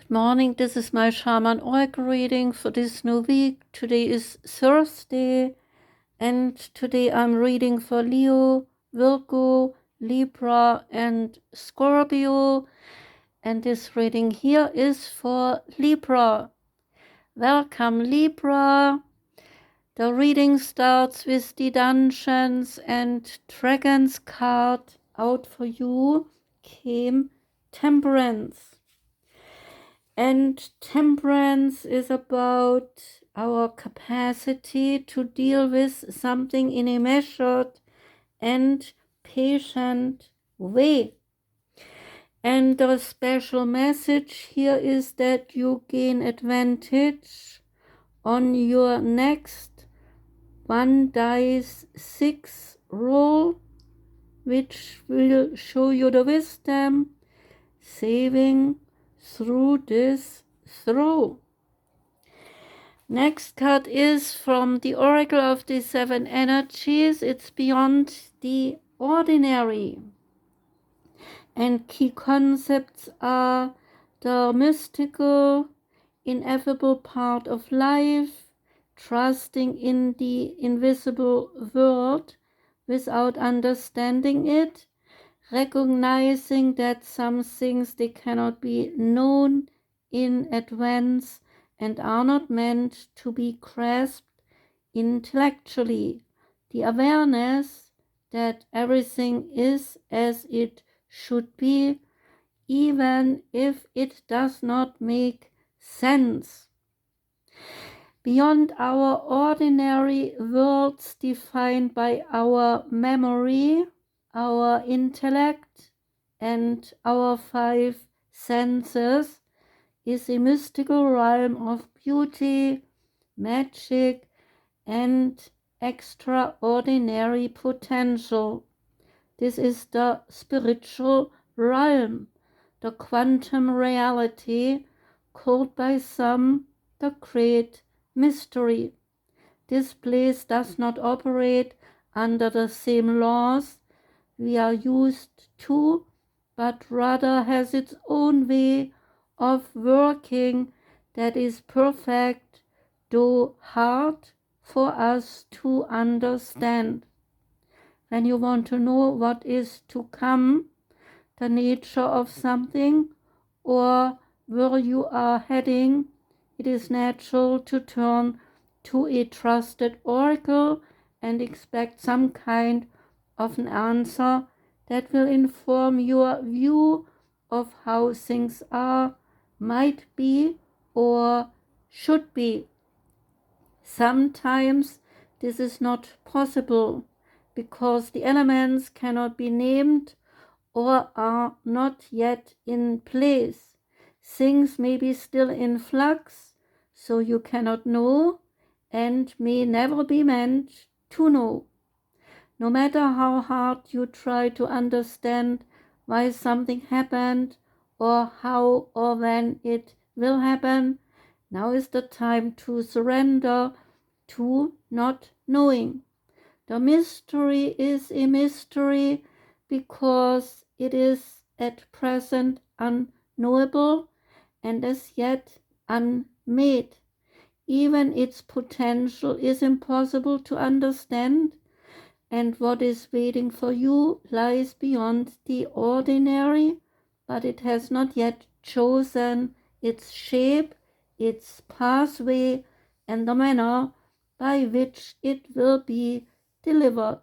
Good morning, this is my Shaman Oracle reading for this new week. Today is Thursday, and today I'm reading for Leo, Virgo, Libra, and Scorpio. And this reading here is for Libra. Welcome, Libra. The reading starts with the Dungeons and Dragons card. Out for you came Temperance. And temperance is about our capacity to deal with something in a measured and patient way. And the special message here is that you gain advantage on your next 1 dice 6 roll, which will show you the wisdom saving through this throw. Next card is from the Oracle of the Seven Energies. It's Beyond the Ordinary. And key concepts are the mystical, ineffable part of life, trusting in the invisible world without understanding it, recognizing that some things they cannot be known in advance and are not meant to be grasped intellectually. The awareness that everything is as it should be, even if it does not make sense. Beyond our ordinary worlds defined by our memory, our intellect, and our 5 senses is a mystical realm of beauty, magic, and extraordinary potential. This is the spiritual realm, the quantum reality, called by some the great mystery. This place does not operate under the same laws we are used to, but rather has its own way of working that is perfect, though hard for us to understand. When you want to know what is to come, the nature of something, or where you are heading, it is natural to turn to a trusted oracle and expect some kind of an answer that will inform your view of how things are, might be, or should be. Sometimes this is not possible because the elements cannot be named or are not yet in place. Things may be still in flux, so you cannot know and may never be meant to know. No matter how hard you try to understand why something happened or how or when it will happen, now is the time to surrender to not knowing. The mystery is a mystery because it is at present unknowable and as yet unmade. Even its potential is impossible to understand, and what is waiting for you lies beyond the ordinary, but it has not yet chosen its shape, its pathway, and the manner by which it will be delivered.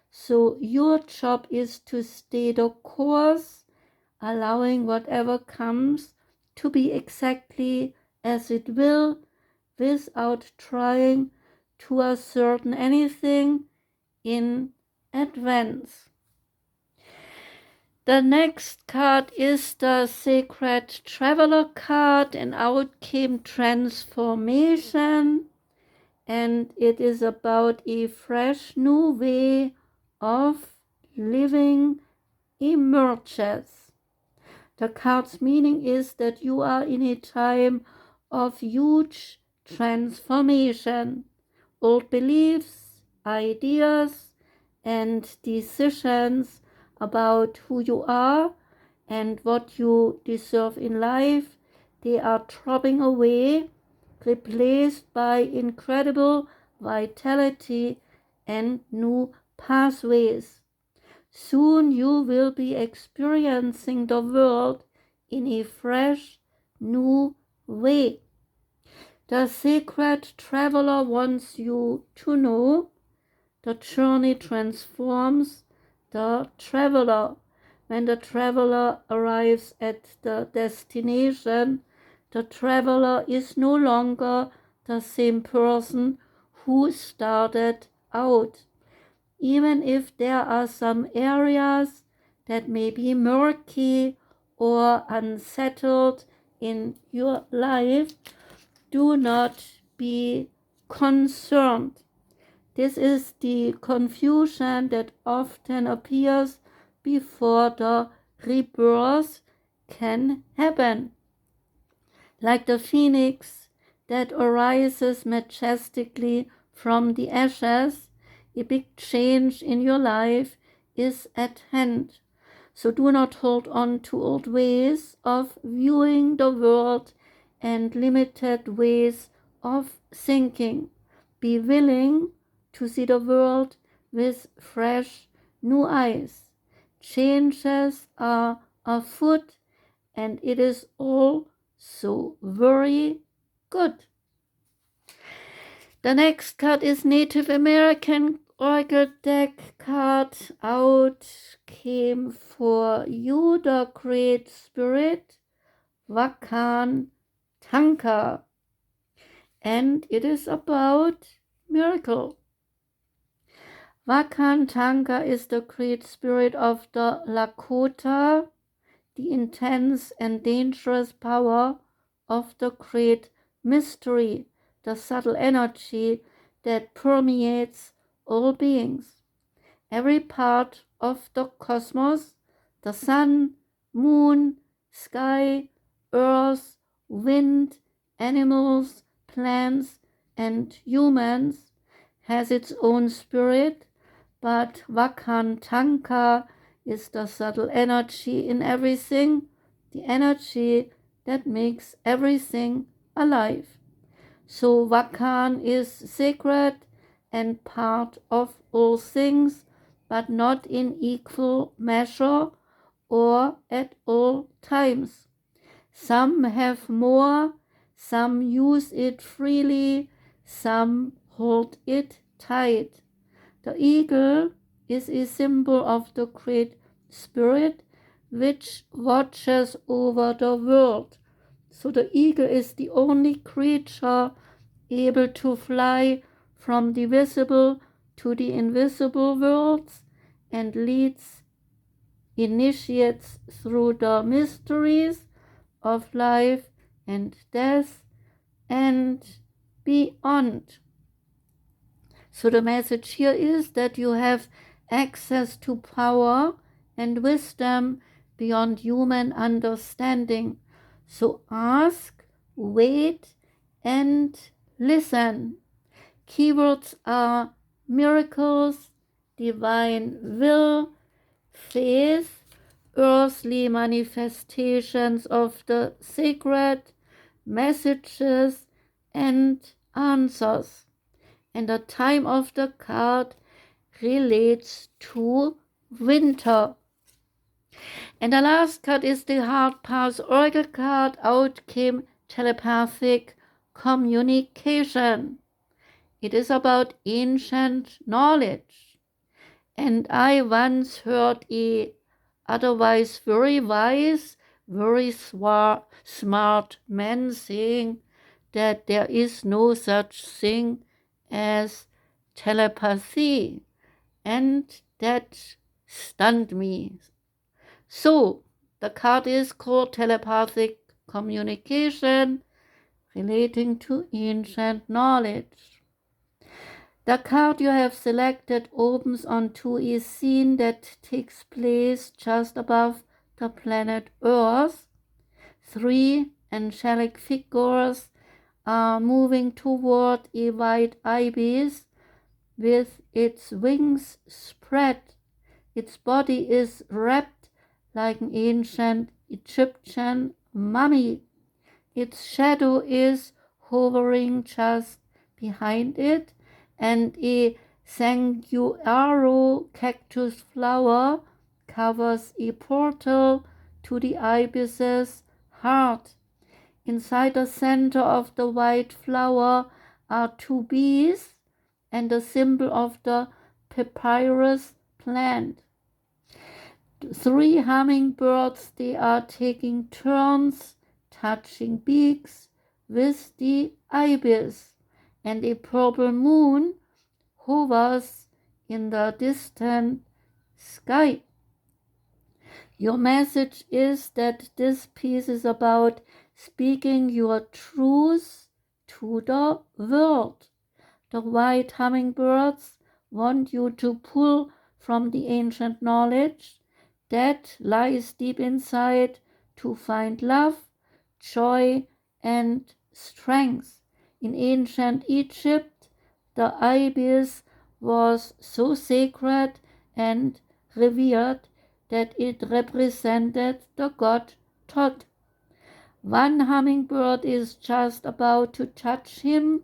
So your job is to stay the course, allowing whatever comes to be exactly as it will, without trying to ascertain anything in advance. The next card is the Sacred Traveler card, and out came Transformation, and it is about a fresh new way of living emerges. The card's meaning is that you are in a time of huge transformation. Old beliefs, ideas, and decisions about who you are and what you deserve in life, they are dropping away, replaced by incredible vitality and new pathways. Soon you will be experiencing the world in a fresh, new way. The sacred traveler wants you to know the journey transforms the traveler. When the traveler arrives at the destination, the traveler is no longer the same person who started out. Even if there are some areas that may be murky or unsettled in your life, do not be concerned. This is the confusion that often appears before the rebirth can happen. Like the phoenix that arises majestically from the ashes, a big change in your life is at hand. So do not hold on to old ways of viewing the world and limited ways of thinking. Be willing to see the world with fresh new eyes. Changes are afoot, and it is all so very good. The next card is Native American Oracle deck card. Out came for you the Great Spirit, Wakan, Tanka. And it is about miracle. Wakan Tanka is the Great Spirit of the Lakota, the intense and dangerous power of the Great Mystery, the subtle energy that permeates all beings. Every part of the cosmos, the sun, moon, sky, earth, wind, animals, plants, and humans, has its own spirit, but Wakan Tanka is the subtle energy in everything, the energy that makes everything alive. So Wakan is sacred and part of all things, but not in equal measure or at all times. Some have more, some use it freely, some hold it tight. The eagle is a symbol of the Great Spirit which watches over the world. So the eagle is the only creature able to fly from the visible to the invisible worlds and initiates through the mysteries of life and death and beyond. So the message here is that you have access to power and wisdom beyond human understanding. So ask, wait, and listen. Keywords are miracles, divine will, faith, earthly manifestations of the sacred, messages, and answers. And the time of the card relates to winter. And the last card is the Hard Pass Oracle card. Out came Telepathic Communication. It is about ancient knowledge. And I once heard a otherwise very wise, very smart man saying that there is no such thing as telepathy, and that stunned me. So the card is called Telepathic Communication, relating to ancient knowledge. The card you have selected opens onto a scene that takes place just above the planet Earth. 3 angelic figures are moving toward a white ibis with its wings spread. Its body is wrapped like an ancient Egyptian mummy. its shadow is hovering just behind it, and a saguaro cactus flower covers a portal to the ibis's heart. Inside the center of the white flower are two bees and a symbol of the papyrus plant. 3 hummingbirds, they are taking turns touching beaks with the ibis, and a purple moon hovers in the distant sky. Your message is that this piece is about speaking your truth to the world. The white hummingbirds want you to pull from the ancient knowledge that lies deep inside to find love, joy, and strength. In ancient Egypt, the ibis was so sacred and revered that it represented the god Thoth. One hummingbird is just about to touch him.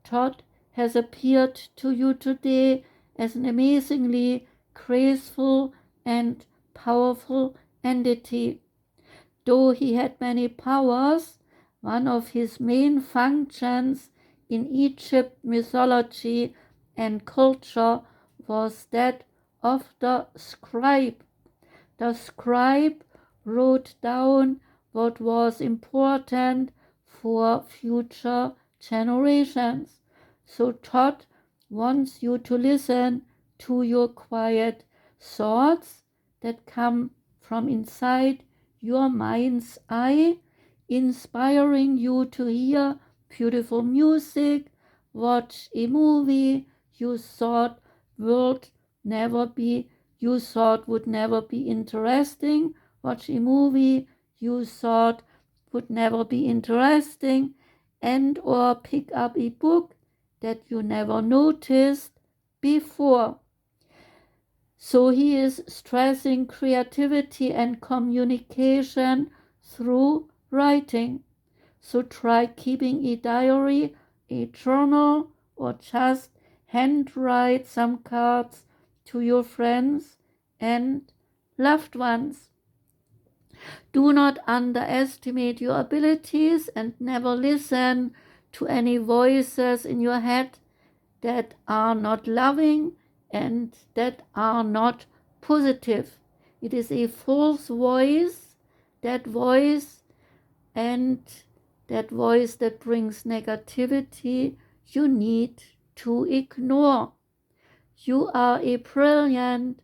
Thoth has appeared to you today as an amazingly graceful and powerful entity. Though he had many powers, one of his main functions in Egypt mythology and culture was that of the scribe. The scribe wrote down what was important for future generations. So Thoth wants you to listen to your quiet thoughts that come from inside your mind's eye, inspiring you to hear beautiful music, watch a movie you thought would never be interesting, watch a movie you thought would never be interesting, and or pick up a book that you never noticed before. So he is stressing creativity and communication through writing. So try keeping a diary, a journal, or just handwrite some cards to your friends and loved ones. Do not underestimate your abilities and never listen to any voices in your head that are not loving and that are not positive. It is a false voice, that voice that brings negativity, you need to ignore. You are a brilliant,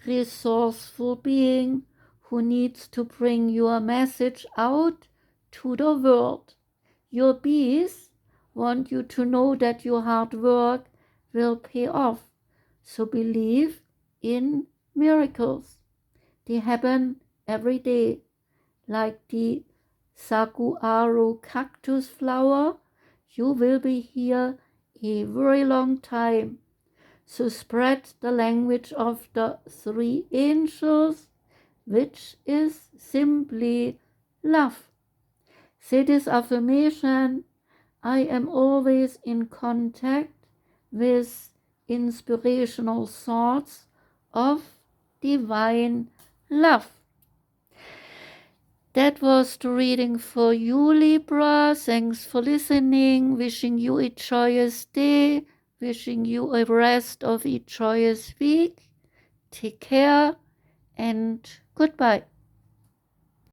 resourceful being who needs to bring your message out to the world. Your bees want you to know that your hard work will pay off. So believe in miracles. They happen every day, like the saguaro cactus flower. You will be here a very long time. So spread the language of the 3 angels, which is simply love. Say this affirmation: I am always in contact with inspirational thoughts of divine love. That was the reading for you, Libra. Thanks for listening. Wishing you a joyous day. Wishing you a rest of a joyous week. Take care and goodbye.